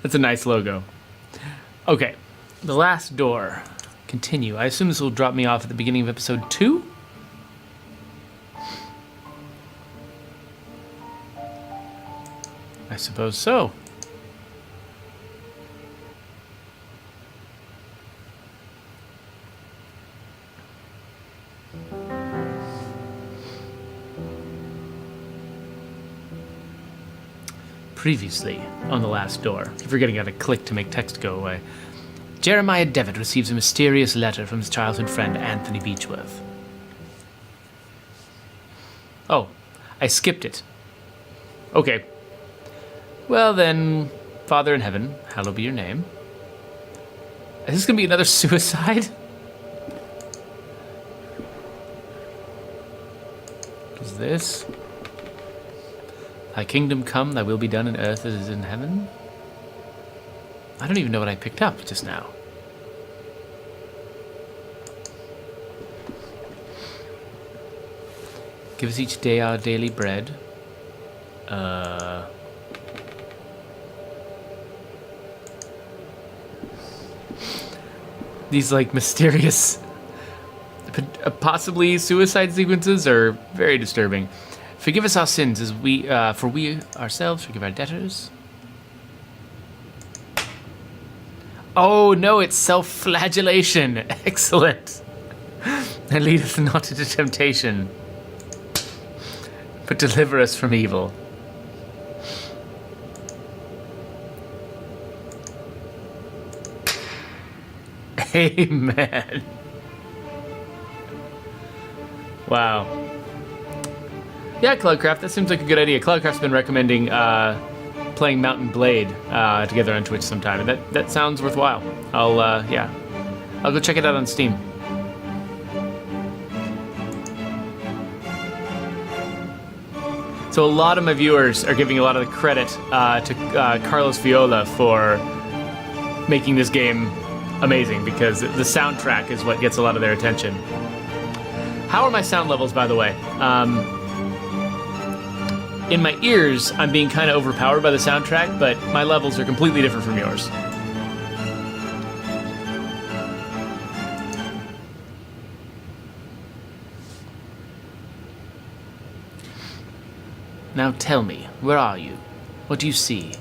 That's a nice logo. Okay, the last door. Continue. I assume this will drop me off at the beginning of episode 2? I suppose so. Previously, on the last door. Keep forgetting how to click to make text go away. Jeremiah Devitt receives a mysterious letter from his childhood friend Anthony Beechworth. Oh, I skipped it. Okay. Well then, Father in Heaven, hallowed be your name. Is this going to be another suicide? What is this? Thy kingdom come, thy will be done in earth as it is in heaven. I don't even know what I picked up just now. Give us each day our daily bread. These, like, mysterious, possibly suicide sequences are very disturbing. Forgive us our sins as for we ourselves forgive our debtors. Oh no, it's self-flagellation. Excellent. And lead us not into temptation, but deliver us from evil. Amen. Wow. Yeah, Cloudcraft, that seems like a good idea. Cloudcraft's been recommending playing Mountain Blade together on Twitch sometime, and that sounds worthwhile. I'll go check it out on Steam. So a lot of my viewers are giving a lot of the credit to Carlos Viola for making this game amazing, because the soundtrack is what gets a lot of their attention. How are my sound levels, by the way? In my ears, I'm being kind of overpowered by the soundtrack, but my levels are completely different from yours. Now tell me, where are you? What do you see?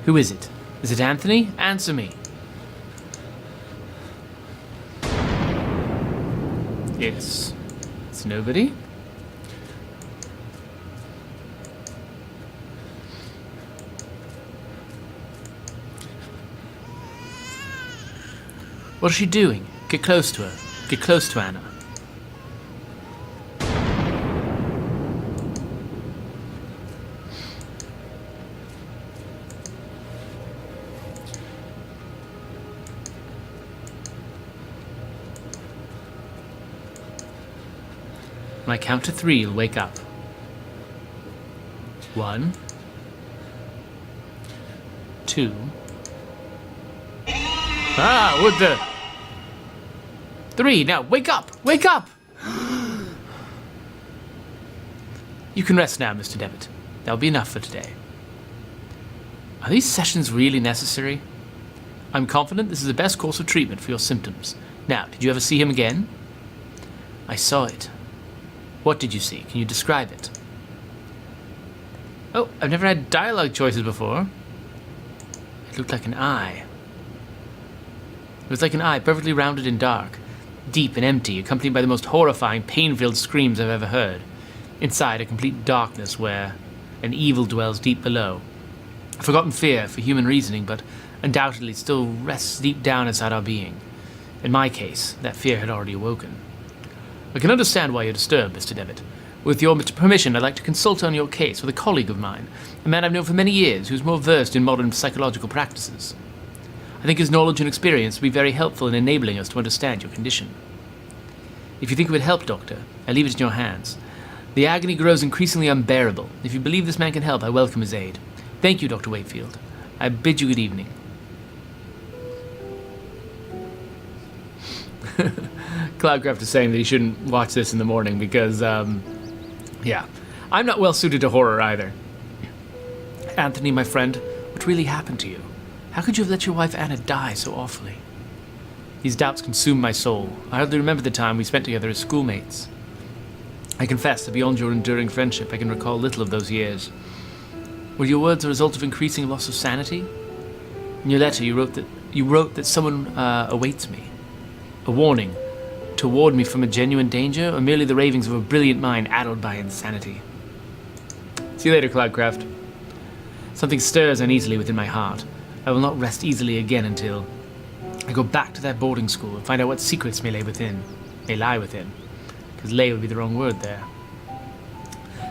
Who is it? Is it Anthony? Answer me. It's nobody. What is she doing? Get close to her. Get close to Anna. When I count to 3, you'll wake up. 1, 2. Ah, what the? 3, now wake up! Wake up! You can rest now, Mr. Devitt. That'll be enough for today. Are these sessions really necessary? I'm confident this is the best course of treatment for your symptoms. Now, did you ever see him again? I saw it. What did you see? Can you describe it? Oh, I've never had dialogue choices before. It looked like an eye. It was like an eye, perfectly rounded and dark, deep and empty, accompanied by the most horrifying, pain-filled screams I've ever heard. Inside, a complete darkness where an evil dwells deep below. A forgotten fear for human reasoning, but undoubtedly still rests deep down inside our being. In my case, that fear had already awoken. I can understand why you're disturbed, Mr. Devitt. With your permission, I'd like to consult on your case with a colleague of mine, a man I've known for many years who's more versed in modern psychological practices. I think his knowledge and experience will be very helpful in enabling us to understand your condition. If you think it would help, Doctor, I leave it in your hands. The agony grows increasingly unbearable. If you believe this man can help, I welcome his aid. Thank you, Dr. Wakefield. I bid you good evening. Cloudcraft is saying that he shouldn't watch this in the morning because, yeah. I'm not well suited to horror either. Anthony, my friend, what really happened to you? How could you have let your wife Anna die so awfully? These doubts consume my soul. I hardly remember the time we spent together as schoolmates. I confess that beyond your enduring friendship, I can recall little of those years. Were your words a result of increasing loss of sanity? In your letter, you wrote that someone awaits me. A warning to ward me from a genuine danger, or merely the ravings of a brilliant mind addled by insanity? See you later, Cloudcraft. Something stirs uneasily within my heart. I will not rest easily again until I go back to that boarding school and find out what secrets may lie within. Because lay would be the wrong word there.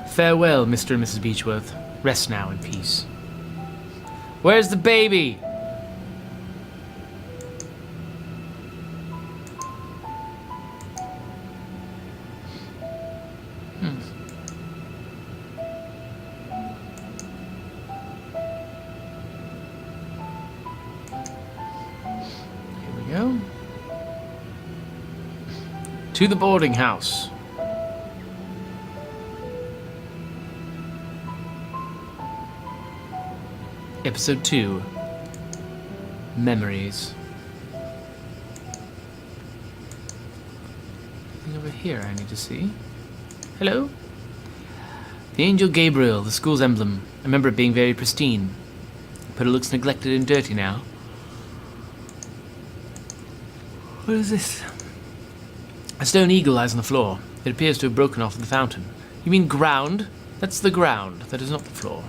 Farewell, Mr. and Mrs. Beechworth. Rest now in peace. Where's the baby? Go. To the boarding house. Episode 2. Memories. Something over here I need to see. Hello? The Angel Gabriel, the school's emblem. I remember it being very pristine, but it looks neglected and dirty now. What is this? A stone eagle lies on the floor. It appears to have broken off the fountain. You mean ground? That's the ground. That is not the floor.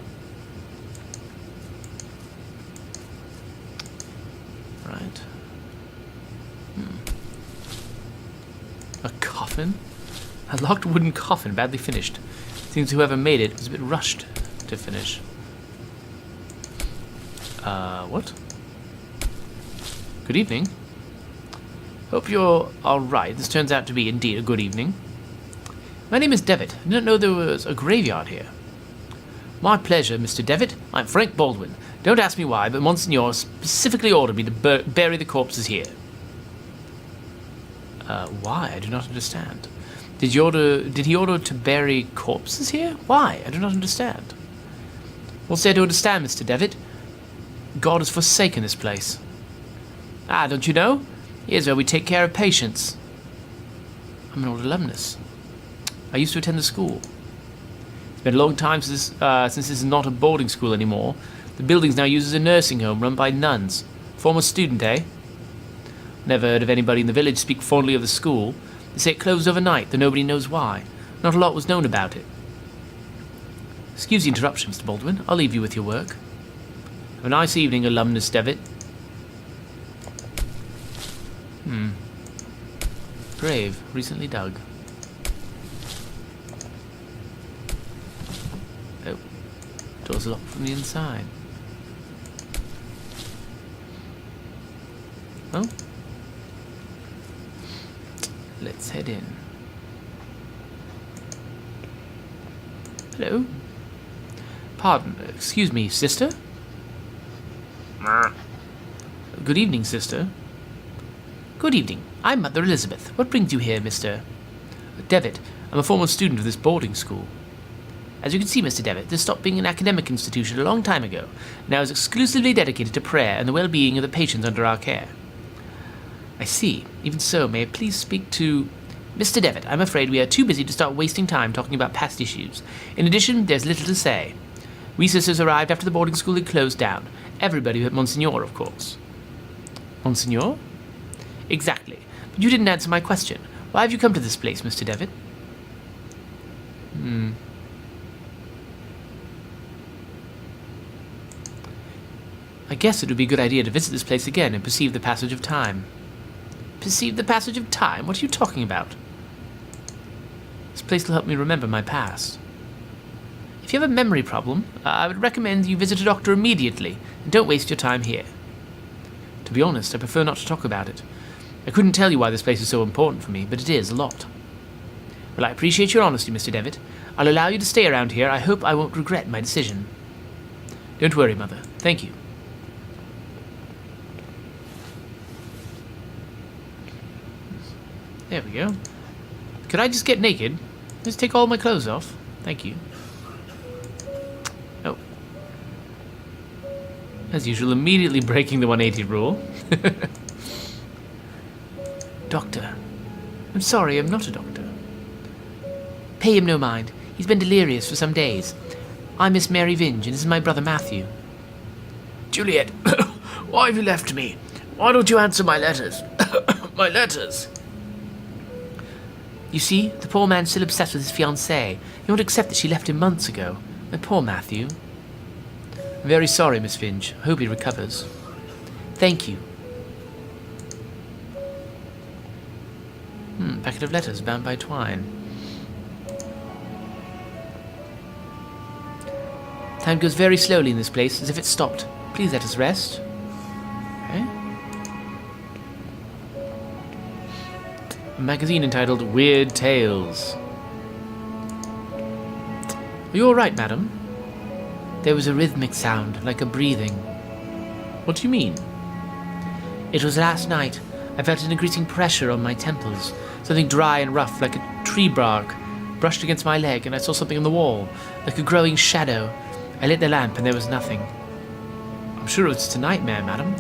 Right. A coffin? A locked wooden coffin, badly finished. Seems whoever made it was a bit rushed to finish. What? Good evening. Hope you're alright. This turns out to be indeed a good evening. My name is Devitt. I didn't know there was a graveyard here. My pleasure, Mr. Devitt. I'm Frank Baldwin. Don't ask me why, but Monsignor specifically ordered me to bury the corpses here. Why? I do not understand. Did he order to bury corpses here? Why? I do not understand. What's there to understand, Mr. Devitt? God has forsaken this place. Ah, don't you know? Here's where we take care of patients. I'm an old alumnus. I used to attend the school. It's been a long time since this is not a boarding school anymore. The building's now used as a nursing home run by nuns. Former student, eh? Never heard of anybody in the village speak fondly of the school. They say it closed overnight, though nobody knows why. Not a lot was known about it. Excuse the interruption, Mr. Baldwin. I'll leave you with your work. Have a nice evening, alumnus Devitt. Grave, recently dug. Oh, door's locked from the inside. Well, let's head in. Hello? Pardon, excuse me, sister? Good evening, sister. Good evening. I'm Mother Elizabeth. What brings you here, Mr. Devitt? I'm a former student of this boarding school. As you can see, Mr. Devitt, this stopped being an academic institution a long time ago, and now is exclusively dedicated to prayer and the well-being of the patients under our care. I see. Even so, may I please speak to... Mr. Devitt, I'm afraid we are too busy to start wasting time talking about past issues. In addition, there's little to say. We sisters arrived after the boarding school had closed down. Everybody but Monsignor, of course. Monsignor? Exactly. But you didn't answer my question. Why have you come to this place, Mr. Devitt? I guess it would be a good idea to visit this place again and perceive the passage of time. Perceive the passage of time? What are you talking about? This place will help me remember my past. If you have a memory problem, I would recommend you visit a doctor immediately, and don't waste your time here. To be honest, I prefer not to talk about it. I couldn't tell you why this place is so important for me, but it is a lot. Well, I appreciate your honesty, Mr. Devitt. I'll allow you to stay around here. I hope I won't regret my decision. Don't worry, Mother. Thank you. There we go. Could I just get naked? Just take all my clothes off. Thank you. Oh. As usual, immediately breaking the 180 rule. Doctor. I'm sorry, I'm not a doctor. Pay him no mind. He's been delirious for some days. I'm Miss Mary Vinge, and this is my brother Matthew. Juliet, why have you left me? Why don't you answer my letters? My letters. You see, the poor man's still obsessed with his fiancée. He won't accept that she left him months ago. And poor Matthew. I'm very sorry, Miss Vinge. I hope he recovers. Thank you. Packet of letters bound by twine. Time goes very slowly in this place, as if it stopped. Please let us rest. Okay. A magazine entitled Weird Tales. Are you all right, madam? There was a rhythmic sound, like a breathing. What do you mean? It was last night. I felt an increasing pressure on my temples. Something dry and rough, like a tree bark, brushed against my leg, and I saw something on the wall, like a growing shadow. I lit the lamp, and there was nothing. I'm sure it was just a nightmare, madam.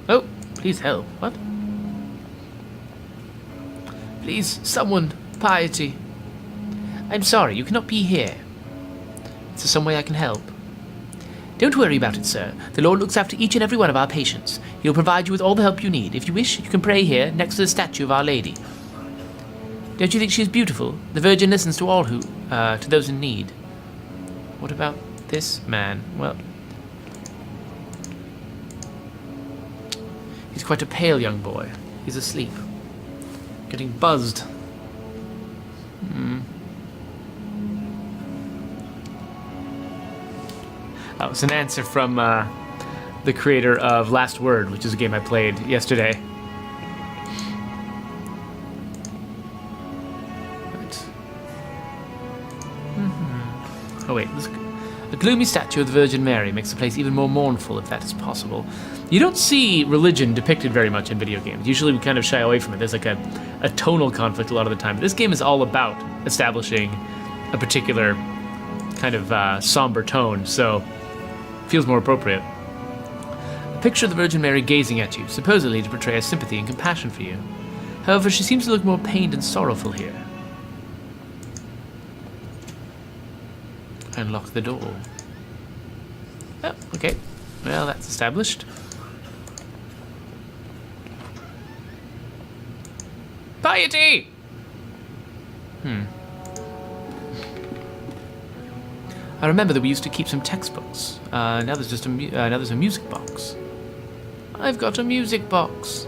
Oh, please help. What? Please, someone, piety. I'm sorry, you cannot be here. Is there some way I can help? Don't worry about it, sir. The Lord looks after each and every one of our patients. He'll provide you with all the help you need. If you wish, you can pray here, next to the statue of Our Lady. Don't you think she is beautiful? The Virgin listens to all to those in need. What about this man? Well, he's quite a pale young boy. He's asleep. Getting buzzed. That was an answer from the creator of Last Word, which is a game I played yesterday. Right. Oh wait, a gloomy statue of the Virgin Mary makes the place even more mournful, if that is possible. You don't see religion depicted very much in video games. Usually we kind of shy away from it. There's like a tonal conflict a lot of the time. But this game is all about establishing a particular kind of somber tone, so feels more appropriate. A picture of the Virgin Mary gazing at you, supposedly to portray a sympathy and compassion for you. However, she seems to look more pained and sorrowful here. Unlock the door. Oh, okay. Well, that's established. Piety! I remember that we used to keep some textbooks. Now there's just now there's a music box. I've got a music box.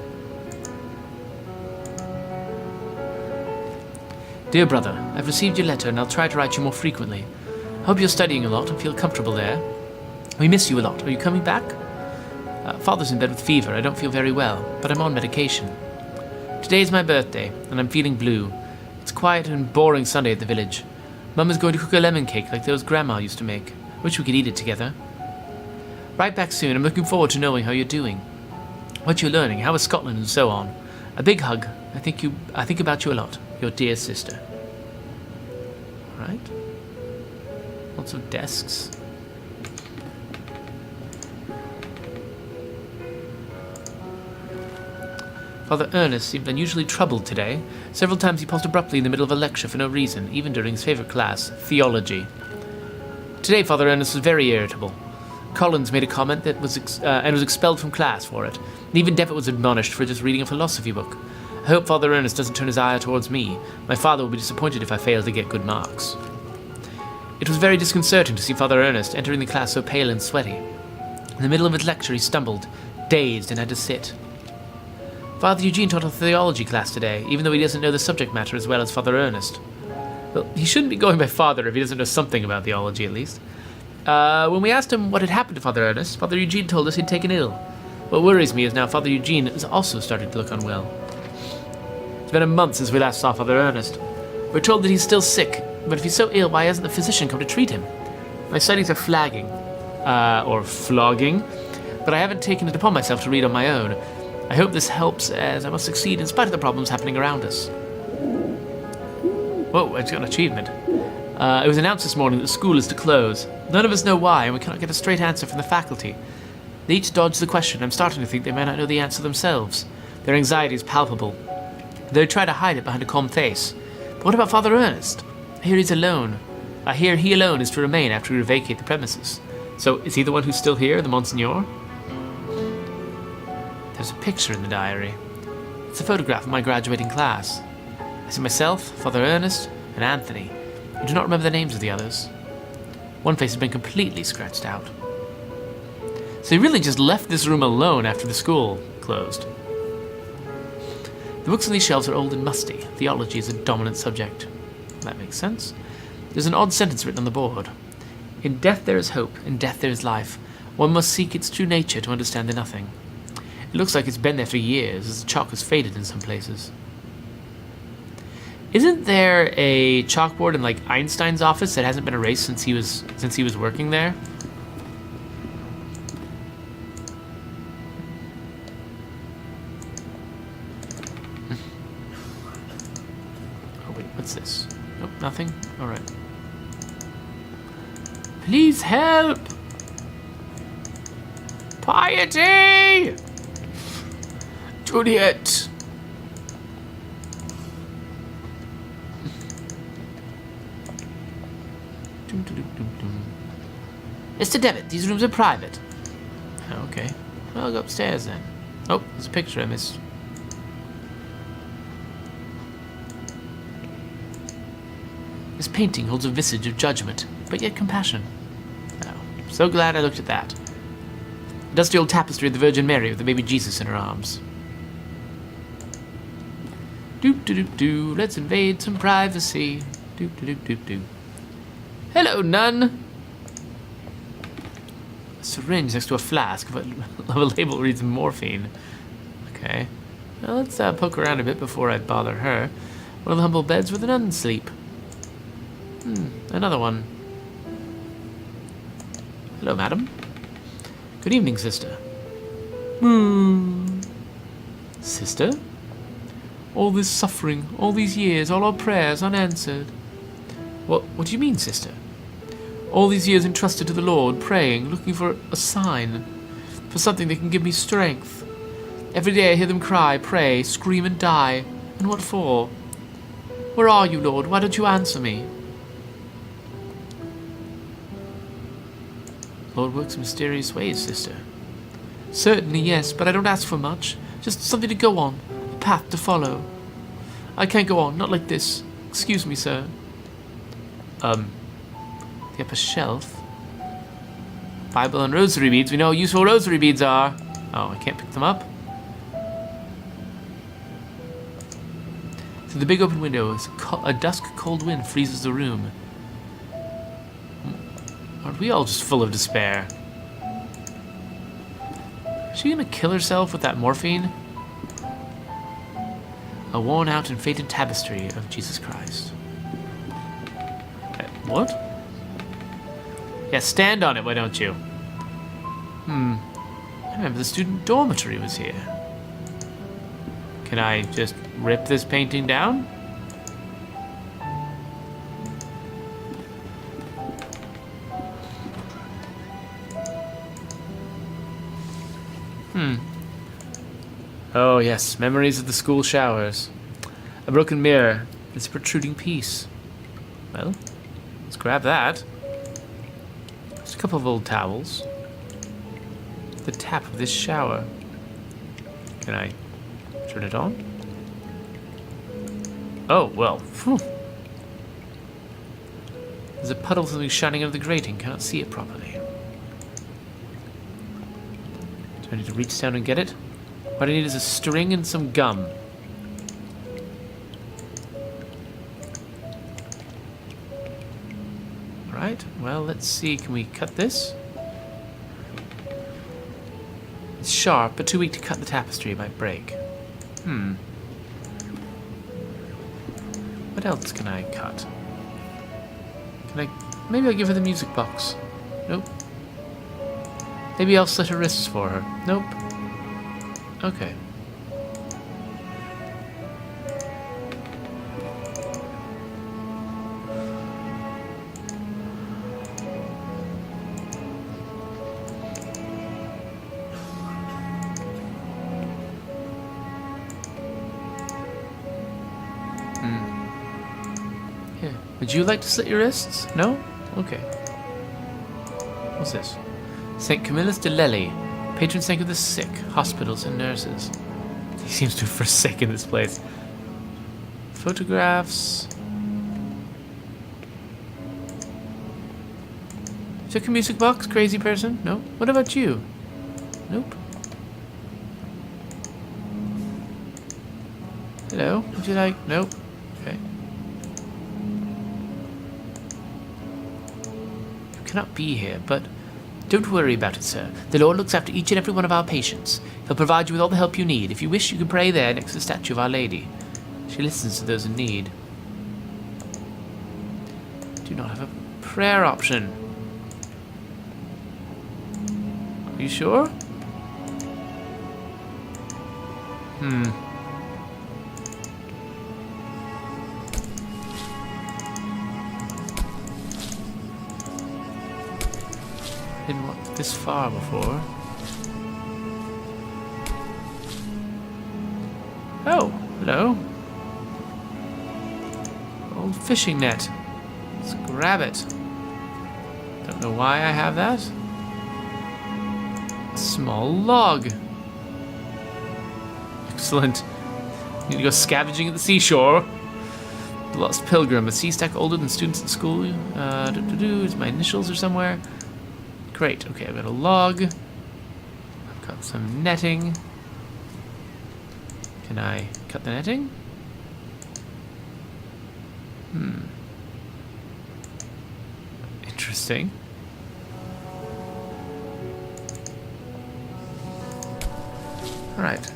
Dear brother, I've received your letter and I'll try to write you more frequently. I hope you're studying a lot and feel comfortable there. We miss you a lot. Are you coming back? Father's in bed with fever. I don't feel very well, but I'm on medication. Today is my birthday, and I'm feeling blue. It's a quiet and boring Sunday at the village. Mum is going to cook a lemon cake like those Grandma used to make. Wish we could eat it together. Write back soon. I'm looking forward to knowing how you're doing. What you're learning, how is Scotland, and so on. A big hug. I think about you a lot. Your dear sister. Alright. Lots of desks. Father Ernest seemed unusually troubled today. Several times he paused abruptly in the middle of a lecture for no reason, even during his favourite class, theology. Today Father Ernest was very irritable. Collins made a comment that was expelled from class for it, and even Devitt was admonished for just reading a philosophy book. I hope Father Ernest doesn't turn his eye towards me. My father will be disappointed if I fail to get good marks. It was very disconcerting to see Father Ernest entering the class so pale and sweaty. In the middle of his lecture he stumbled, dazed, and had to sit. Father Eugene taught a theology class today, even though he doesn't know the subject matter as well as Father Ernest. Well, he shouldn't be going by Father if he doesn't know something about theology, at least. When we asked him what had happened to Father Ernest, Father Eugene told us he'd taken ill. What worries me is now Father Eugene is also starting to look unwell. It's been a month since we last saw Father Ernest. We're told that he's still sick, but if he's so ill, why hasn't the physician come to treat him? My studies are flagging, or flogging, but I haven't taken it upon myself to read on my own. I hope this helps, as I must succeed in spite of the problems happening around us. Whoa, I just got an achievement. It was announced this morning that the school is to close. None of us know why, and we cannot get a straight answer from the faculty. They each dodge the question. I'm starting to think they may not know the answer themselves. Their anxiety is palpable. They try to hide it behind a calm face. But what about Father Ernest? I hear he's alone. I hear he alone is to remain after we vacate the premises. So, is he the one who's still here, the Monsignor? There's a picture in the diary. It's a photograph of my graduating class. I see myself, Father Ernest, and Anthony. I do not remember the names of the others. One face has been completely scratched out. So he really just left this room alone after the school closed. The books on these shelves are old and musty. Theology is a dominant subject. That makes sense. There's an odd sentence written on the board. In death there is hope, in death there is life. One must seek its true nature to understand the nothing. It looks like it's been there for years, as the chalk has faded in some places. Isn't there a chalkboard in like Einstein's office that hasn't been erased since he was working there? Oh wait, what's this? Nope, nothing. All right. Please help! Piety! Juliet! Mr. Devitt, these rooms are private. Okay. Well, I'll go upstairs then. Oh, there's a picture I missed. This painting holds a visage of judgment, but yet compassion. Oh, so glad I looked at that. A dusty old tapestry of the Virgin Mary with the baby Jesus in her arms. Doop-de-doop-doo, let's invade some privacy. Doop-de-doop-doop-doo. Hello, nun! A syringe next to a flask, but a label reads morphine. Okay. Well, let's poke around a bit before I bother her. One of the humble beds where the nuns sleep. Another one. Hello, madam. Good evening, sister. Sister? All this suffering, all these years, all our prayers unanswered. What do you mean, sister? All these years entrusted to the Lord, praying, looking for a sign, for something that can give me strength. Every day I hear them cry, pray, scream and die. And what for? Where are you, Lord? Why don't you answer me? Lord works in mysterious ways, sister. Certainly, yes, but I don't ask for much. Just something to go on, a path to follow. I can't go on, not like this. Excuse me, sir. The upper shelf. Bible and rosary beads. We know how useful rosary beads are. Oh, I can't pick them up. Through the big open window, a dusk cold wind freezes the room. Aren't we all just full of despair? Is she gonna kill herself with that morphine? A worn out and faded tapestry of Jesus Christ. What? Yeah, stand on it, why don't you? I remember the student dormitory was here. Can I just rip this painting down? Oh yes, memories of the school showers. A broken mirror. It's a protruding piece. Well, let's grab that. Just a couple of old towels. The tap of this shower. Can I turn it on? Oh, well. Phew. There's a puddle of something shining under the grating. Cannot see it properly. Do I need to reach down and get it? What I need is a string and some gum. Alright, well, let's see. Can we cut this? It's sharp, but too weak to cut the tapestry. It might break. What else can I cut? Maybe I'll give her the music box. Nope. Maybe I'll slit her wrists for her. Nope. Okay. Here. Would you like to slit your wrists? No? Okay. What's this? St. Camillus de Lely, patron saint of the sick, hospitals, and nurses. He seems to have forsaken this place. Photographs. Took a music box, crazy person? No? What about you? Nope. Hello? Would you like? Nope. Okay. You cannot be here, but don't worry about it, sir. The Lord looks after each and every one of our patients. He'll provide you with all the help you need. If you wish, you can pray there next to the statue of Our Lady. She listens to those in need. Do not have a prayer option. Are you sure? Didn't walk this far before. Oh, hello. Old fishing net. Let's grab it. Don't know why I have that. A small log. Excellent. Need to go scavenging at the seashore. The Lost Pilgrim, a sea stack older than students at school. Is my initials are somewhere. Great, okay, I've got a log. I've got some netting. Can I cut the netting? Interesting. Alright.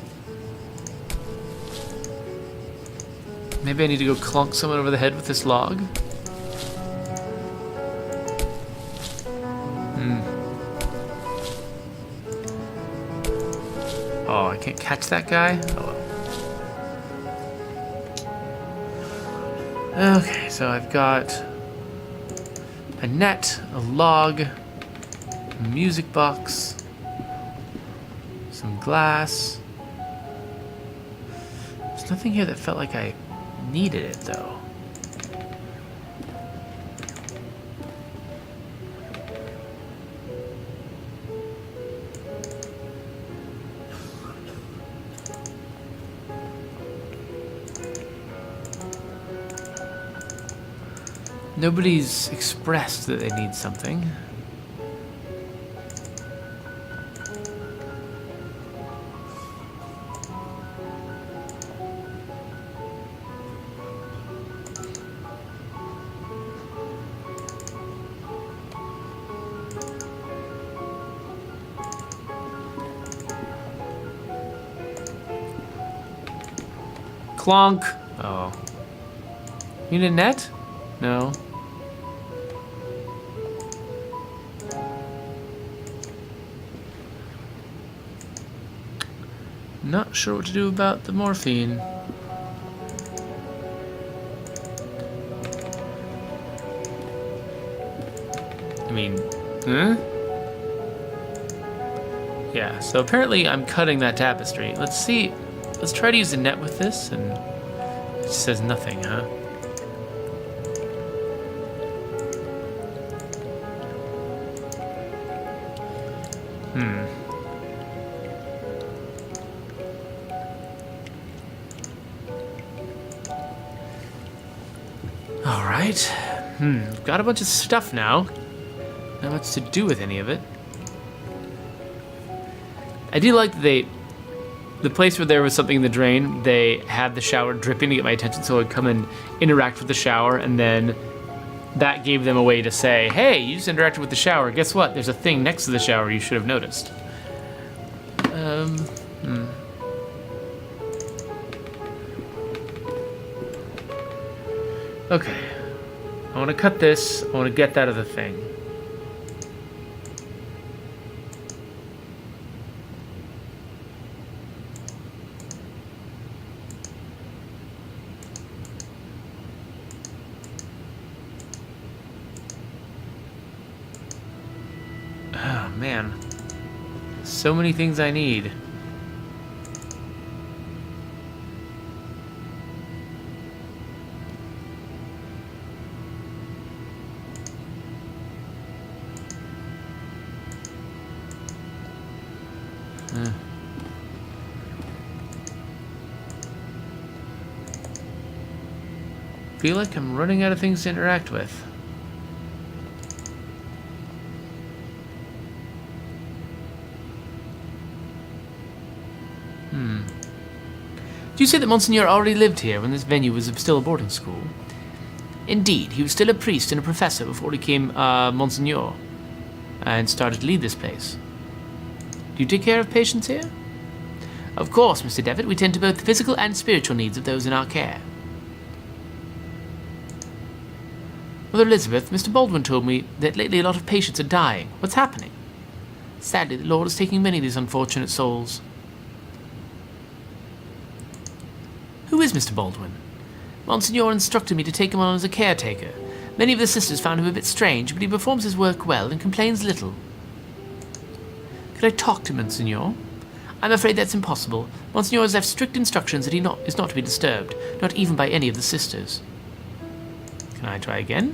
Maybe I need to go clonk someone over the head with this log. Oh, I can't catch that guy? Oh well. Okay, so I've got a net, a log, a music box, some glass. There's nothing here that felt like I needed it, though. Nobody's expressed that they need something. Clonk. Oh. You need a net? No. Not sure what to do about the morphine. I mean, huh? Yeah, so apparently I'm cutting that tapestry. Let's see. Let's try to use the net with this, and it says nothing, huh? Alright. Got a bunch of stuff now. Not much to do with any of it. I do like that the place where there was something in the drain, they had the shower dripping to get my attention, so I'd come and interact with the shower, and then that gave them a way to say, hey, you just interacted with the shower. Guess what? There's a thing next to the shower you should have noticed. Okay. I want to cut this. I want to get that other thing. Oh, man. So many things I need. Feel like I'm running out of things to interact with. Do you say that Monsignor already lived here when this venue was still a boarding school? Indeed, he was still a priest and a professor before he became Monsignor and started to lead this place. Do you take care of patients here? Of course, Mr. Devitt, we tend to both the physical and spiritual needs of those in our care. Mother Elizabeth, Mr. Baldwin told me that lately a lot of patients are dying. What's happening? Sadly, the Lord is taking many of these unfortunate souls. Who is Mr. Baldwin? Monsignor instructed me to take him on as a caretaker. Many of the sisters found him a bit strange, but he performs his work well and complains little. Could I talk to Monsignor? I'm afraid that's impossible. Monsignor has left strict instructions that he is not to be disturbed, not even by any of the sisters. Can I try again?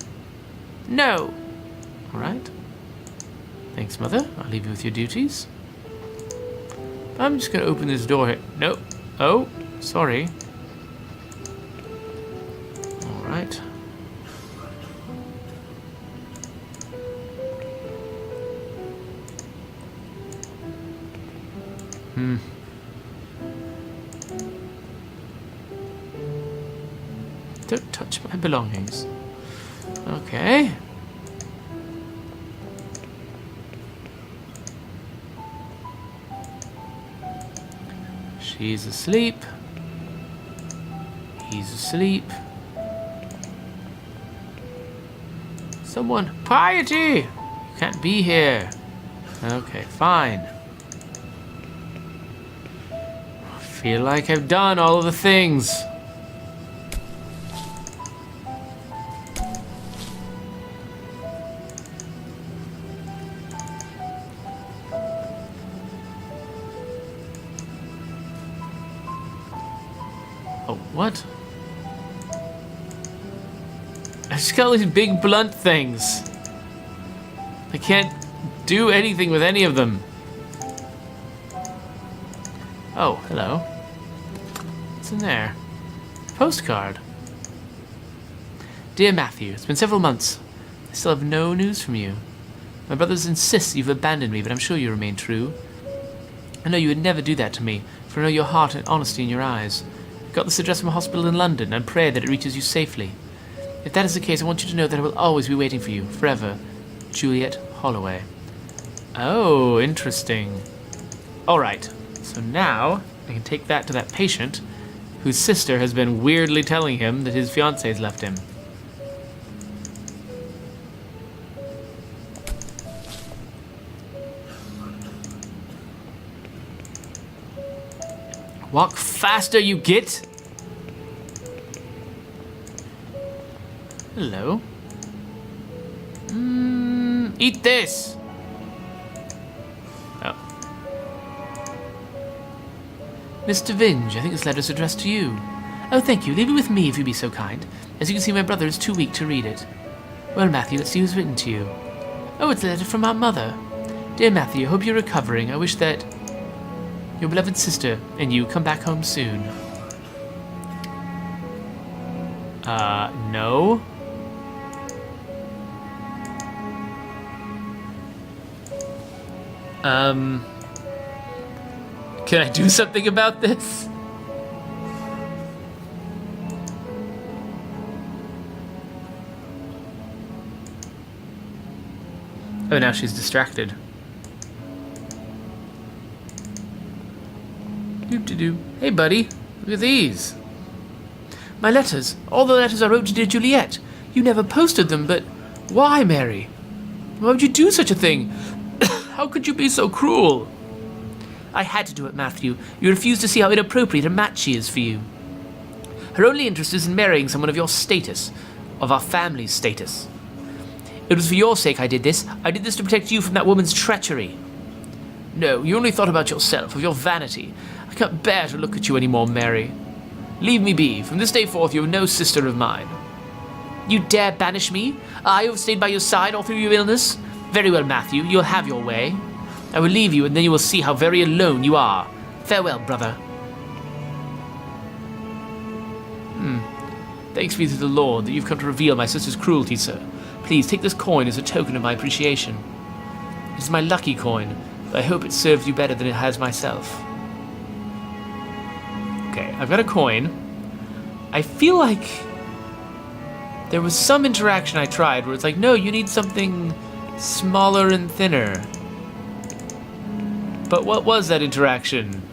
No. All right. Thanks, Mother. I'll leave you with your duties. I'm just going to open this door here. No. Oh, sorry. All right. Don't touch my belongings. Okay. She's asleep. He's asleep. Someone, Piety! You can't be here. Okay, fine. I feel like I've done all of the things. Oh, what? I just got all these big blunt things. I can't do anything with any of them. Oh, hello. What's in there? Postcard. Dear Matthew, it's been several months. I still have no news from you. My brothers insist you've abandoned me, but I'm sure you remain true. I know you would never do that to me, for I know your heart and honesty in your eyes. I got this address from a hospital in London and pray that it reaches you safely. If that is the case, I want you to know that I will always be waiting for you, forever. Juliet Holloway. Oh, interesting. Alright, so now I can take that to that patient whose sister has been weirdly telling him that his fiancée has left him. Walk faster, you git! Hello. Eat this! Oh. Mr. Vinge, I think this letter's addressed to you. Oh, thank you. Leave it with me if you'd be so kind. As you can see, my brother is too weak to read it. Well, Matthew, let's see who's written to you. Oh, it's a letter from our mother. Dear Matthew, I hope you're recovering. I wish that your beloved sister and you come back home soon. No. Can I do something about this? Oh, now she's distracted. Do-do-do. Hey, buddy. Look at these. My letters. All the letters I wrote to dear Juliet. You never posted them, but why, Mary? Why would you do such a thing? How could you be so cruel? I had to do it, Matthew. You refuse to see how inappropriate a match she is for you. Her only interest is in marrying someone of your status, of our family's status. It was for your sake I did this. I did this to protect you from that woman's treachery. No, you only thought about yourself, of your vanity. I can't bear to look at you anymore, Mary. Leave me be. From this day forth you are no sister of mine. You dare banish me? I who have stayed by your side all through your illness? Very well, Matthew, you'll have your way. I will leave you, and then you will see how very alone you are. Farewell, brother. Thanks be to the Lord that you've come to reveal my sister's cruelty, sir. Please take this coin as a token of my appreciation. It is my lucky coin, but I hope it serves you better than it has myself. Okay, I've got a coin. I feel like there was some interaction I tried where it's like, no, you need something smaller and thinner. But what was that interaction?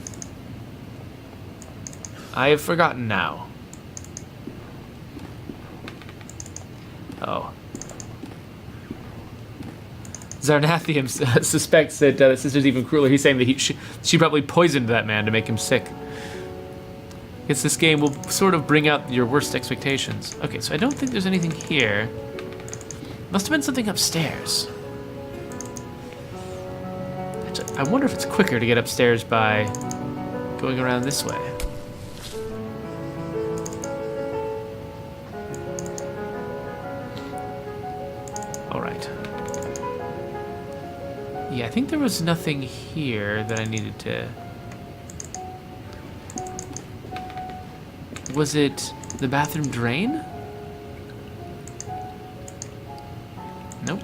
I have forgotten now. Oh. Zarnathium suspects that the sister's even crueler. He's saying that she probably poisoned that man to make him sick. I guess this game will sort of bring out your worst expectations. Okay, so I don't think there's anything here. Must have been something upstairs. I wonder if it's quicker to get upstairs by going around this way. Alright. Yeah, I think there was nothing here that I needed to... Was it the bathroom drain? Nope.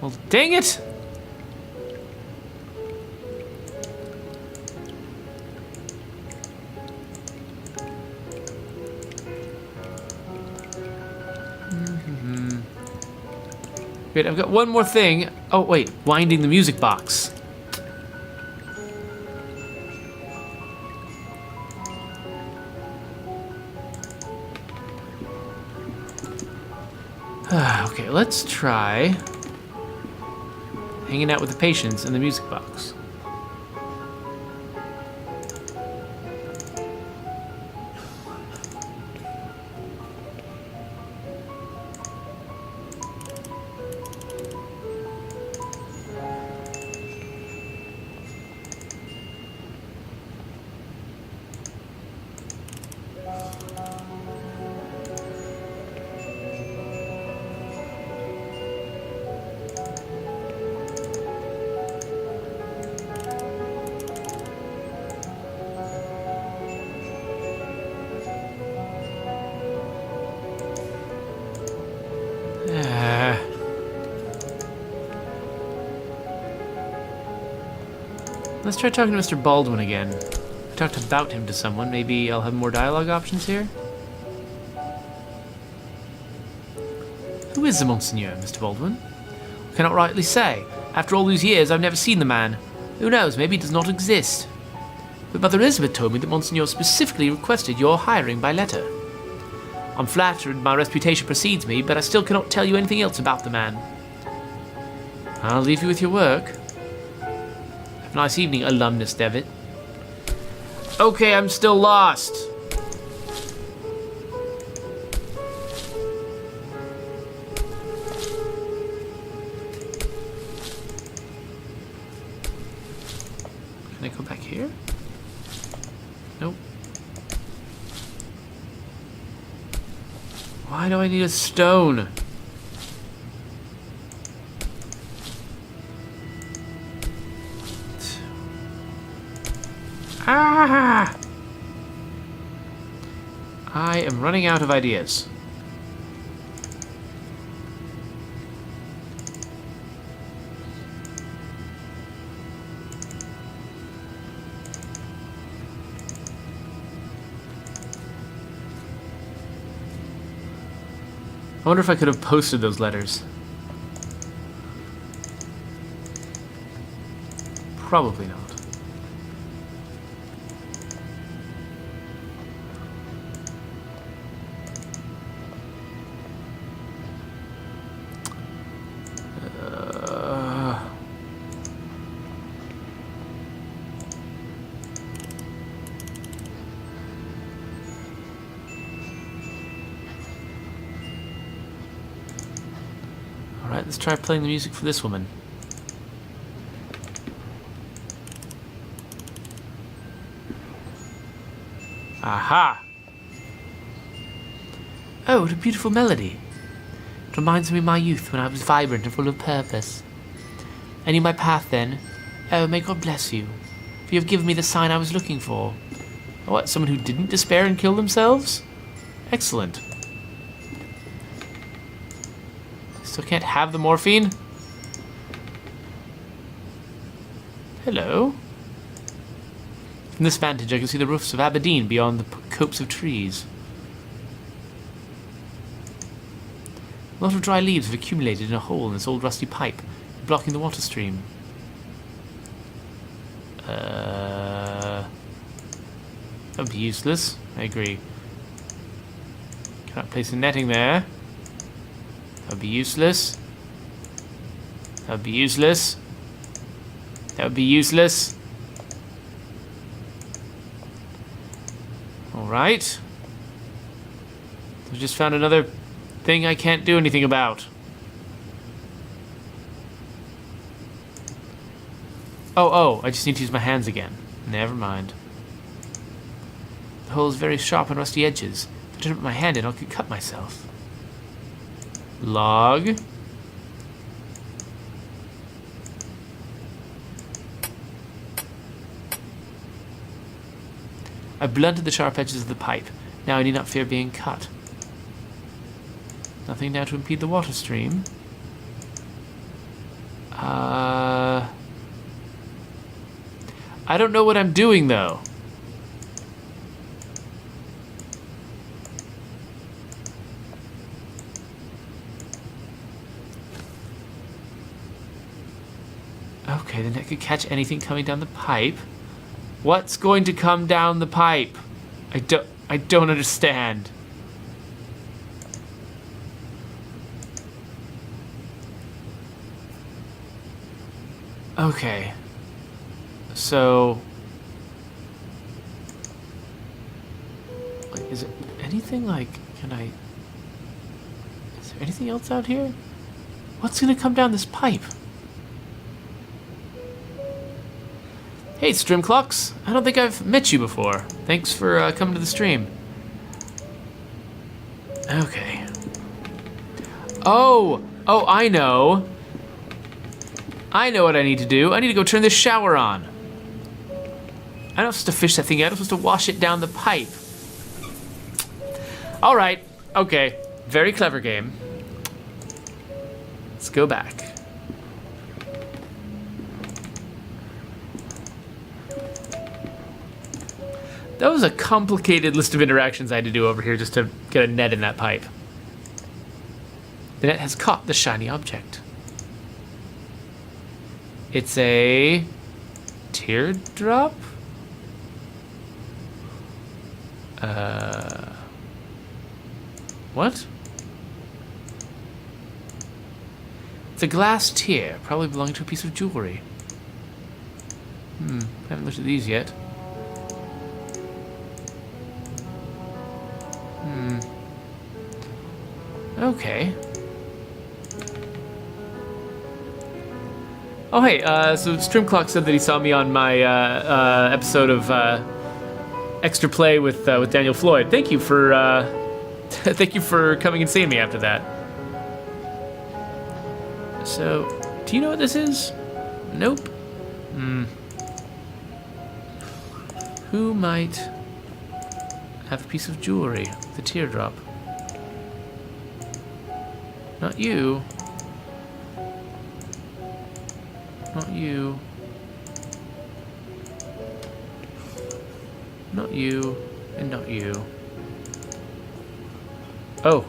Well, dang it! Wait, I've got one more thing. Oh, wait, winding the music box. Okay, let's try hanging out with the patients in the music box. Let's try talking to Mr. Baldwin again. I talked about him to someone. Maybe I'll have more dialogue options here. Who is the Monsignor, Mr. Baldwin? I cannot rightly say. After all these years, I've never seen the man. Who knows, maybe he does not exist. But Mother Elizabeth told me that Monsignor specifically requested your hiring by letter. I'm flattered my reputation precedes me, but I still cannot tell you anything else about the man. I'll leave you with your work. Have a nice evening, alumnus Devitt. Okay, I'm still lost. Can I go back here? Nope. Why do I need a stone? Ah! I am running out of ideas. I wonder if I could have posted those letters. Probably not. Alright, let's try playing the music for this woman. Aha! Oh, what a beautiful melody. It reminds me of my youth when I was vibrant and full of purpose. I knew my path then. Oh, may God bless you, for you have given me the sign I was looking for. What, someone who didn't despair and kill themselves? Excellent. Still can't have the morphine? Hello? From this vantage, I can see the roofs of Aberdeen beyond the copse of trees. A lot of dry leaves have accumulated in a hole in this old rusty pipe, blocking the water stream. That would be useless. I agree. Cannot place a netting there. That would be useless. That would be useless. That would be useless. Alright. I just found another thing I can't do anything about. Oh, I just need to use my hands again. Never mind. The hole is very sharp and rusty edges. If I don't put my hand in, I could cut myself. Log. I blunted the sharp edges of the pipe. Now I need not fear being cut. Nothing now to impede the water stream. I don't know what I'm doing, though. Okay, then I could catch anything coming down the pipe. What's going to come down the pipe? I don't understand. Okay. So, like, is it anything like, is there anything else out here? What's gonna come down this pipe? Hey, Stream Clocks. I don't think I've met you before. Thanks for coming to the stream. Okay. Oh, I know. I know what I need to do. I need to go turn this shower on. I'm not supposed to fish that thing out. I'm supposed to wash it down the pipe. All right. Okay. Very clever game. Let's go back. That was a complicated list of interactions I had to do over here just to get a net in that pipe. The net has caught the shiny object. It's a teardrop? What? It's a glass tear, probably belonging to a piece of jewelry. Haven't looked at these yet. Okay. Oh, hey, so Streamclock said that he saw me on my episode of Extra Play with Daniel Floyd. Thank you for thank you for coming and seeing me after that. So, do you know what this is? Nope. Who might have a piece of jewelry with a teardrop? Not you. Not you. Not you. And not you. Oh.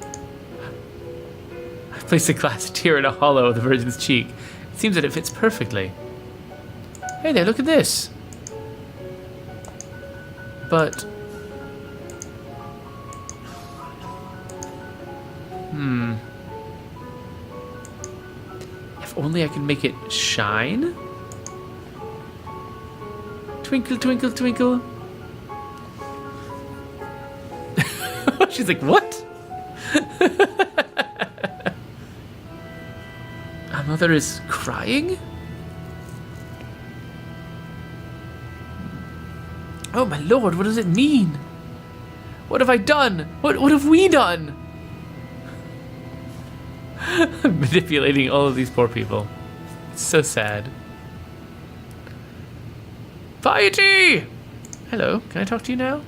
I placed a glass tear in a hollow of the Virgin's cheek. It seems that it fits perfectly. Hey there, look at this. But... If only I could make it shine? Twinkle, twinkle, twinkle. She's like, what? Our mother is crying? Oh my lord, what does it mean? What have I done? What have we done? I'm manipulating all of these poor people. It's so sad. Piety! Hello, can I talk to you now?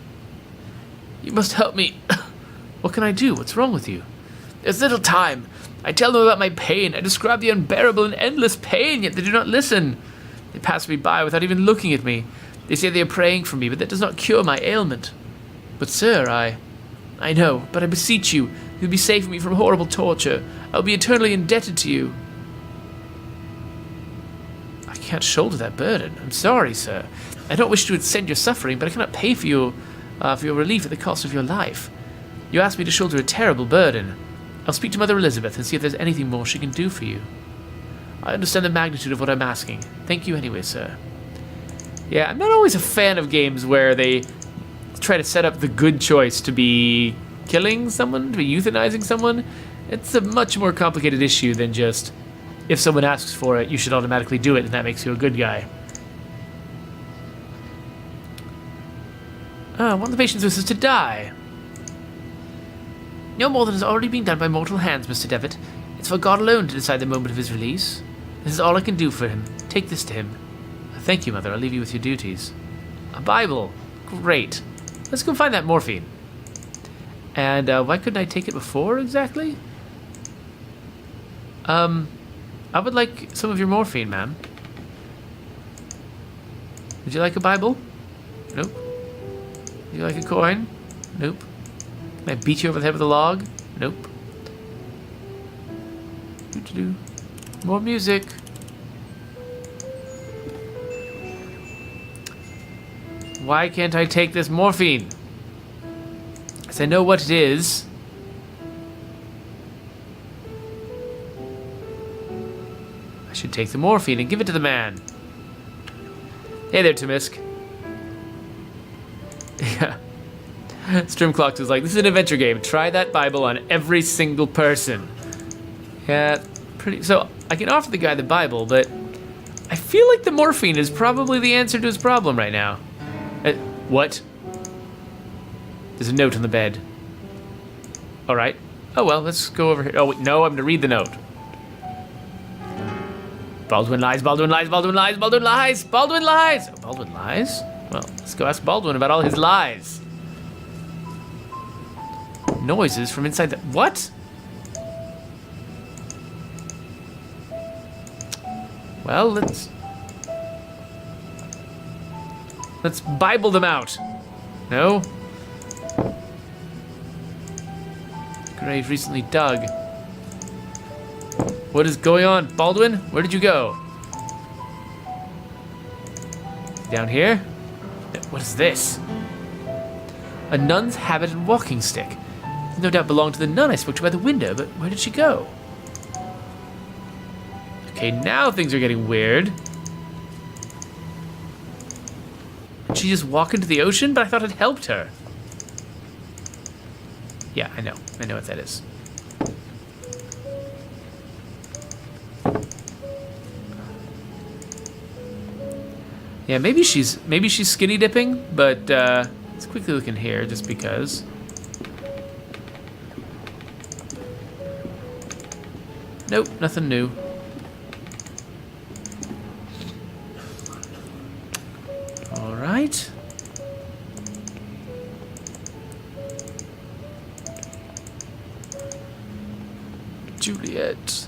You must help me. What can I do? What's wrong with you? There's little time. I tell them about my pain. I describe the unbearable and endless pain, yet they do not listen. They pass me by without even looking at me. They say they are praying for me, but that does not cure my ailment. But sir, I know, but I beseech you, you'll be saving me from horrible torture. I'll be eternally indebted to you. I can't shoulder that burden. I'm sorry, sir. I don't wish to extend your suffering, but I cannot pay for your relief at the cost of your life. You asked me to shoulder a terrible burden. I'll speak to Mother Elizabeth and see if there's anything more she can do for you. I understand the magnitude of what I'm asking. Thank you anyway, sir. Yeah, I'm not always a fan of games where they try to set up the good choice to be killing someone, to be euthanizing someone. It's a much more complicated issue than just, if someone asks for it, you should automatically do it, and that makes you a good guy. One of the patients wishes to die. No more than has already been done by mortal hands, Mr. Devitt. It's for God alone to decide the moment of his release. This is all I can do for him. Take this to him. Thank you, Mother. I'll leave you with your duties. A Bible. Great. Let's go find that morphine. And why couldn't I take it before, exactly? I would like some of your morphine, ma'am. Would you like a Bible? Nope. Would you like a coin? Nope. Can I beat you over the head with a log? Nope. Do-do-do. More music. Why can't I take this morphine? Because I know what it is. I should take the morphine and give it to the man. Hey there, Timisk. Yeah. Strimclocks was like, this is an adventure game. Try that Bible on every single person. Yeah, pretty... So, I can offer the guy the Bible, but I feel like the morphine is probably the answer to his problem right now. What? There's a note on the bed. Alright. Oh well, let's go over here. Oh, wait, no, I'm gonna read the note. Baldwin lies, Baldwin lies, Baldwin lies, Baldwin lies, Baldwin lies! Oh, Baldwin lies? Well, let's go ask Baldwin about all his lies. Noises from inside the... What? Well, let's Bible them out. No? Grave recently dug. What is going on? Baldwin, where did you go? Down here? What is this? A nun's habit and walking stick. No doubt belonged to the nun I spoke to by the window, but where did she go? Okay, now things are getting weird. Did she just walk into the ocean? But I thought it helped her. Yeah, I know. I know what that is. Yeah, maybe she's skinny dipping, but let's quickly look in here just because. Nope, nothing new. All right. Juliet.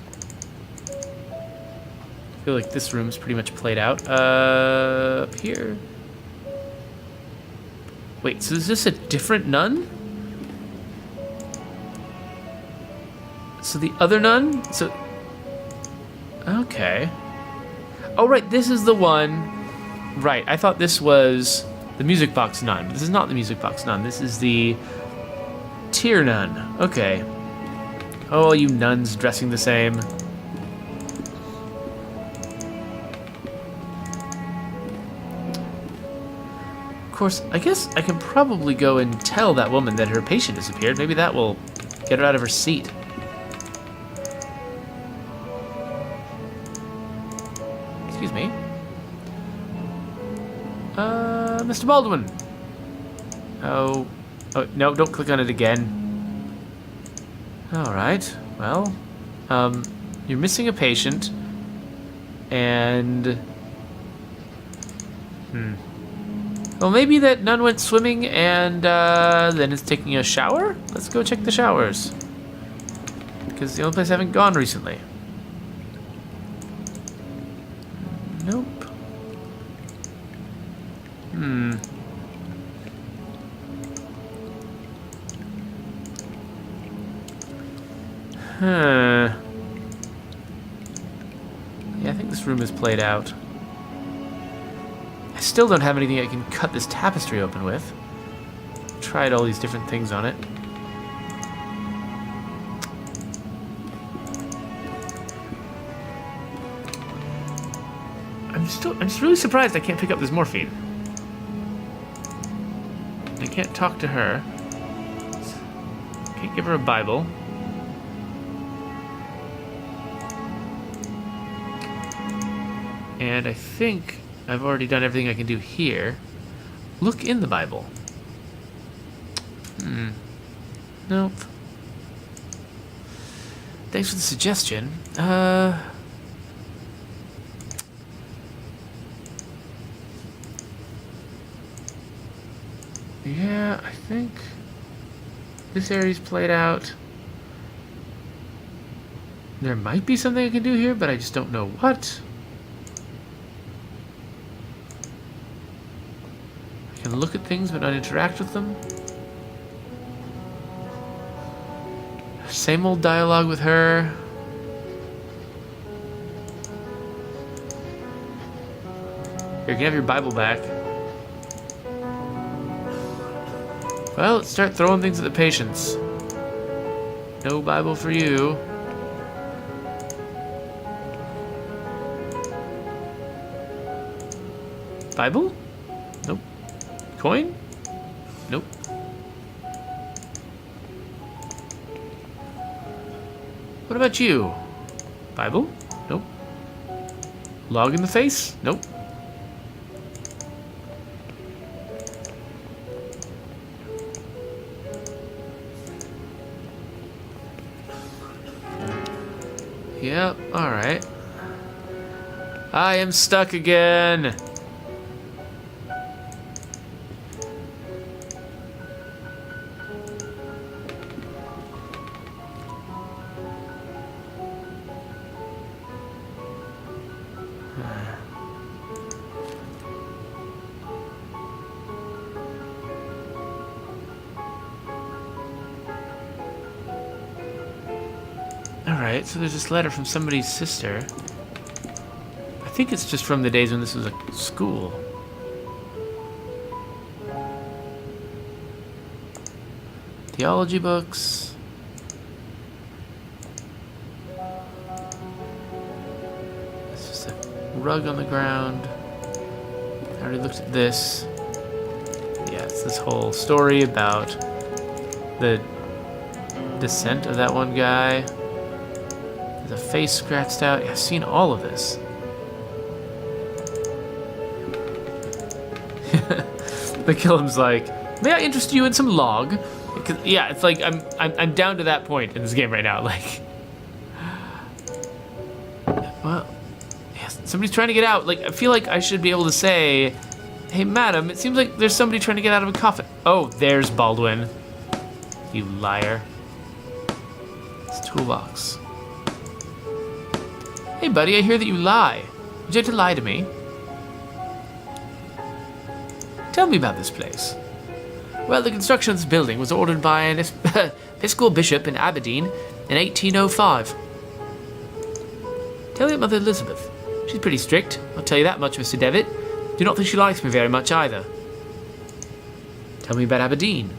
I feel like this room's pretty much played out. Up here. Wait, so is this a different nun? So the other nun? So... Okay. Oh, right, this is the one Right, I thought this was the music box nun. But this is not the music box nun. This is the tier nun. Okay. Oh, you nuns dressing the same. Of course, I guess I can probably go and tell that woman that her patient disappeared. Maybe that will get her out of her seat. Excuse me. Mr. Baldwin. Oh, no, don't click on it again. All right, well, you're missing a patient, and, well, maybe that nun went swimming and, then is taking a shower? Let's go check the showers. Because it's the only place I haven't gone recently. Nope. Yeah, I think this room is played out. I still don't have anything I can cut this tapestry open with. Tried all these different things on it. I'm just really surprised I can't pick up this morphine. I can't talk to her. Can't give her a Bible. And I think I've already done everything I can do here. Look in the Bible. Nope. Thanks for the suggestion. Yeah, I think this area's played out. There might be something I can do here, but I just don't know what. I can look at things but not interact with them. Same old dialogue with her. Here, you can have your Bible back. Well, let's start throwing things at the patients. No Bible for you. Bible? Nope. Coin? Nope. What about you? Bible? Nope. Log in the face? Nope. Yep, alright. I am stuck again. Alright, so there's this letter from somebody's sister. I think it's just from the days when this was a school. Theology books. It's just a rug on the ground. I already looked at this. Yeah, it's this whole story about the descent of that one guy. The face scratched out. Yeah, I've seen all of this. McKillam's like, may I interest you in some log? Because, yeah, it's like I'm down to that point in this game right now. Like, well, yeah, somebody's trying to get out. Like, I feel like I should be able to say, hey, madam, it seems like there's somebody trying to get out of a coffin. Oh, there's Baldwin. You liar. It's a toolbox. Hey, buddy, I hear that you lie. Would you like to lie to me? Tell me about this place. Well, the construction of this building was ordered by an Episcopal bishop in Aberdeen in 1805. Tell me about Mother Elizabeth. She's pretty strict, I'll tell you that much, Mr. Devitt. Do not think she likes me very much either. Tell me about Aberdeen.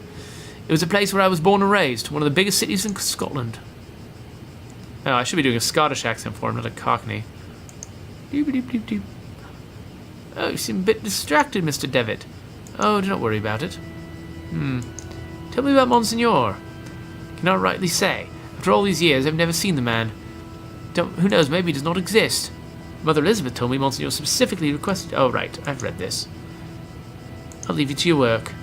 It was a place where I was born and raised, one of the biggest cities in Scotland. Oh, I should be doing a Scottish accent for him, not a Cockney. Doop-a-doop-doop-doop. Oh, you seem a bit distracted, Mr. Devitt. Oh, do not worry about it. Tell me about Monsignor. Cannot rightly say. After all these years, I've never seen the man. Who knows, maybe he does not exist. Mother Elizabeth told me Monsignor specifically requested... Oh, right, I've read this. I'll leave you to your work.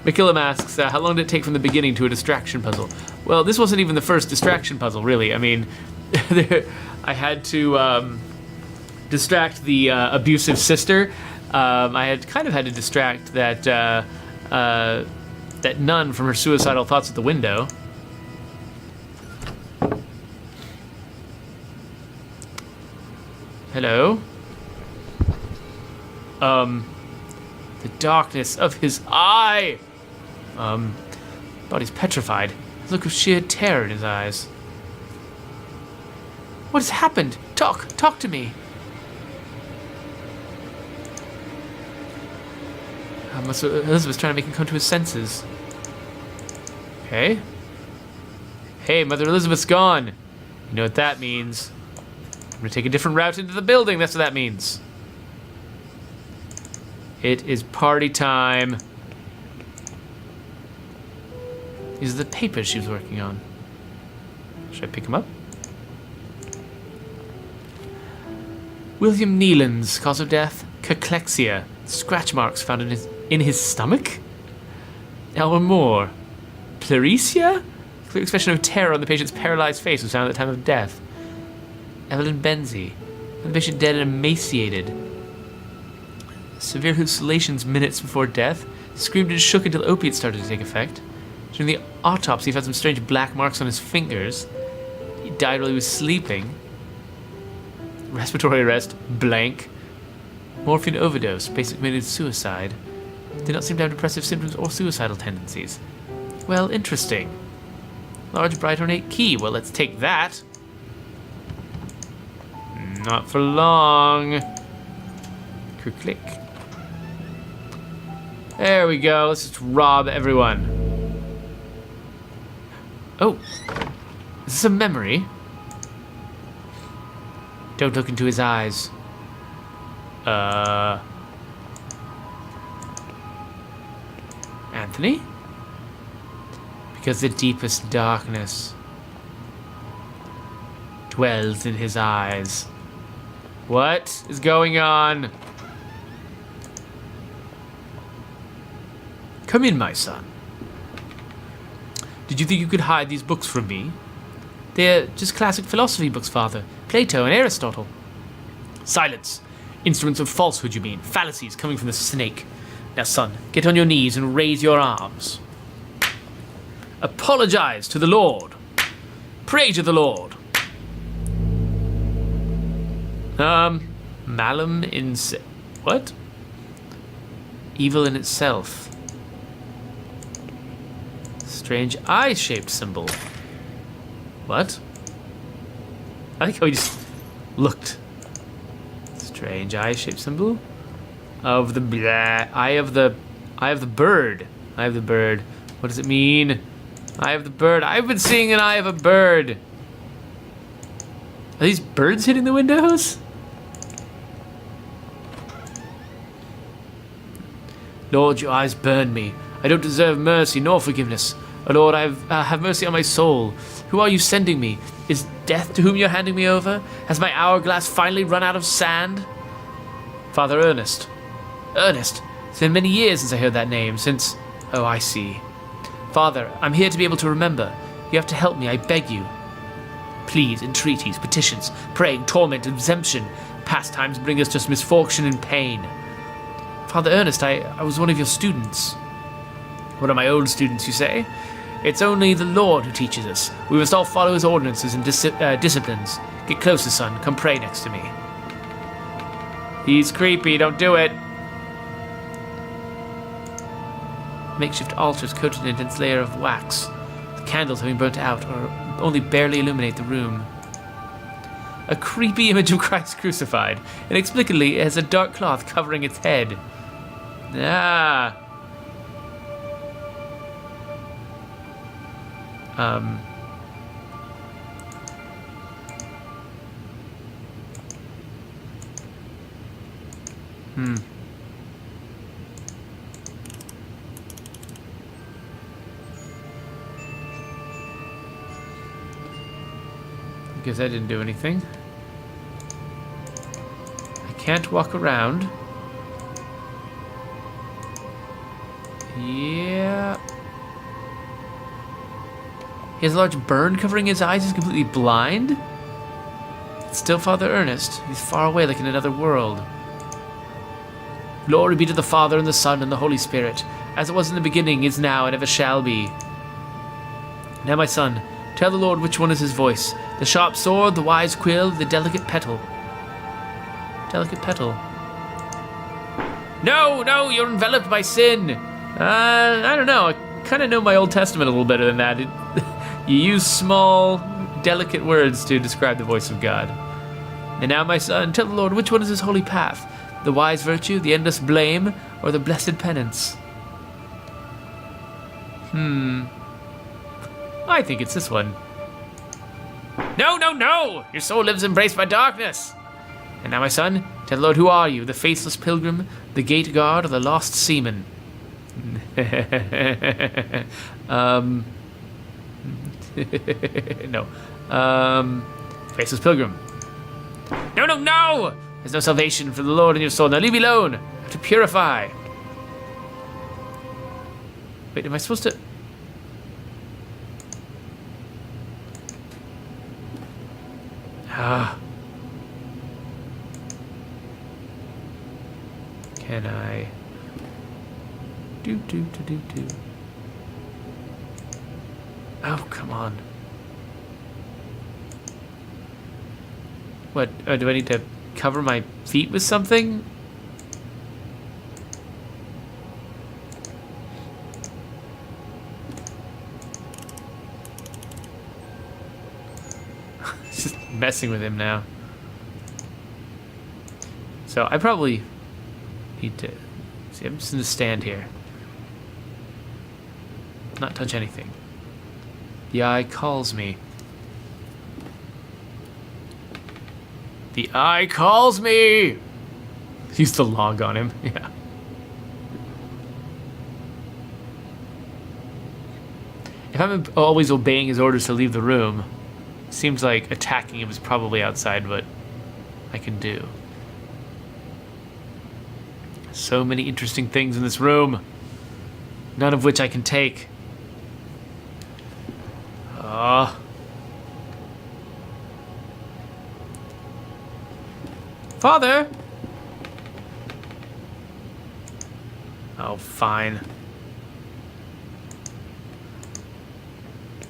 McKillum asks, how long did it take from the beginning to a distraction puzzle? Well, this wasn't even the first distraction puzzle, really. I mean, I had to distract the abusive sister. I had to distract that nun from her suicidal thoughts at the window. Hello? The darkness of his eye! Body's petrified. A look of sheer terror in his eyes. What has happened? Talk to me. Elizabeth's trying to make him come to his senses. Okay. Hey, Mother Elizabeth's gone. You know what that means. I'm gonna take a different route into the building, that's what that means. It is party time. These are the papers she was working on. Should I pick them up? William Neelan's cause of death, cachexia. Scratch marks found in his stomach? Elmer Moore. Pleuresia? Clear expression of terror on the patient's paralyzed face was found at the time of death. Evelyn Benzie. The patient dead and emaciated. Severe hallucinations minutes before death. Screamed and shook until opiates started to take effect. During the autopsy, he found some strange black marks on his fingers. He died while he was sleeping. Respiratory arrest, blank. Morphine overdose, basically committed suicide. Did not seem to have depressive symptoms or suicidal tendencies. Well, interesting. Large, bright, ornate key. Well, let's take that. Not for long. Click. There we go. Let's just rob everyone. Oh. Is this a memory? Don't look into his eyes. Anthony? Because the deepest darkness dwells in his eyes. What is going on? Come in, my son. Did you think you could hide these books from me? They're just classic philosophy books, Father. Plato and Aristotle. Silence. Instruments of falsehood, you mean. Fallacies coming from the snake. Now, son, get on your knees and raise your arms. Apologize to the Lord. Pray to the Lord. Malum in... What? Evil in itself. Strange eye-shaped symbol. What? I think how he just looked. Strange eye-shaped symbol of the eye of the bird. Eye of the bird. What does it mean? Eye of the bird. I've been seeing an eye of a bird. Are these birds hitting the windows? Lord, your eyes burn me. I don't deserve mercy nor forgiveness. Oh Lord, have mercy on my soul. Who are you sending me? Is death to whom you're handing me over? Has my hourglass finally run out of sand? Father Ernest. Ernest. It's been many years since I heard that name, since... Oh, I see. Father, I'm here to be able to remember. You have to help me, I beg you. Pleas, entreaties, petitions, praying, torment, exemption. Pastimes bring us just misfortune and pain. Father Ernest, I was one of your students. One of my old students, you say? It's only the Lord who teaches us. We must all follow his ordinances and disciplines. Get closer, son. Come pray next to me. He's creepy. Don't do it. Makeshift altars coated in a dense layer of wax. The candles having burnt out or only barely illuminate the room. A creepy image of Christ crucified. Inexplicably, it has a dark cloth covering its head. Ah. Guess that didn't do anything. I can't walk around. Yeah. He has a large burn covering his eyes. He's completely blind. It's still Father Ernest. He's far away, like in another world. Glory be to the Father, and the Son, and the Holy Spirit, as it was in the beginning, is now, and ever shall be. Now, my son, tell the Lord which one is his voice. The sharp sword, the wise quill, the delicate petal. Delicate petal. No, no, you're enveloped by sin. I don't know. I kind of know my Old Testament a little better than that. You use small, delicate words to describe the voice of God. And now, my son, tell the Lord which one is his holy path. The wise virtue, the endless blame, or the blessed penance? I think it's this one. No, no, no! Your soul lives embraced by darkness. And now, my son, tell the Lord, who are you? The faithless pilgrim, the gate guard, or the lost seaman? No. Faceless pilgrim. No, no, no! There's no salvation for the Lord in your soul. Now leave me alone. I have to purify. Wait, am I supposed to... Can I... Do. Oh, come on. What? Do I need to cover my feet with something? Just messing with him now. So I probably need to... See, I'm just going to stand here. Not touch anything. The eye calls me. The eye calls me! Use the log on him, yeah. If I'm always obeying his orders to leave the room, seems like attacking him is probably outside what I can do. So many interesting things in this room, none of which I can take. Father! Oh, fine.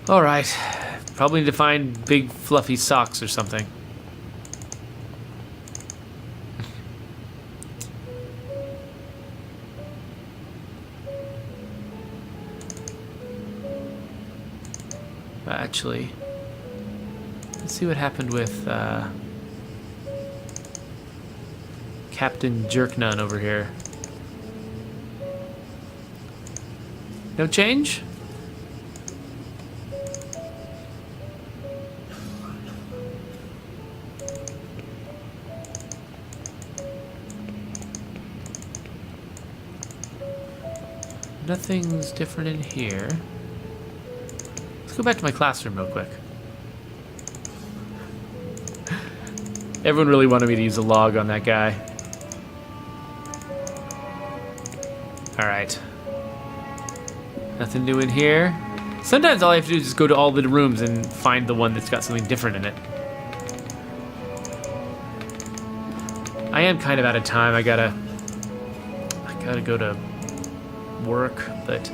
Alright. Probably need to find big fluffy socks or something. Actually, let's see what happened with Captain Jerknun over here. No change? Nothing's different in here. Let's go back to my classroom real quick. Everyone really wanted me to use a log on that guy. Alright. Nothing new in here. Sometimes all I have to do is just go to all the rooms and find the one that's got something different in it. I am kind of out of time. I gotta go to work, but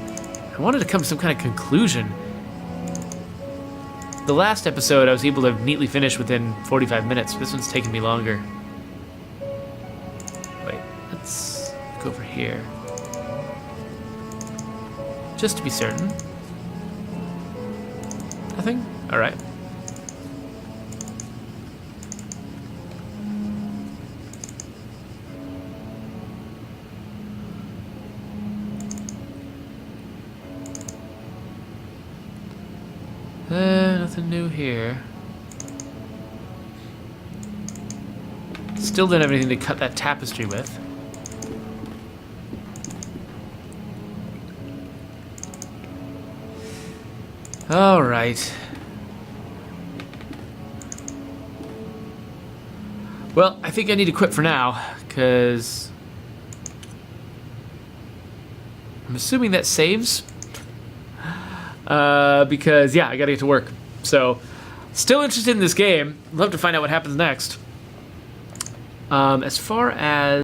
I wanted to come to some kind of conclusion. The last episode I was able to neatly finish within 45 minutes. This one's taking me longer. Wait, let's go over here. Just to be certain. Nothing? Alright. Nothing new here. Still don't have anything to cut that tapestry with. Alright. Well, I think I need to quit for now, because I'm assuming that saves. Because, yeah, I gotta get to work. So, still interested in this game. Love to find out what happens next. As far as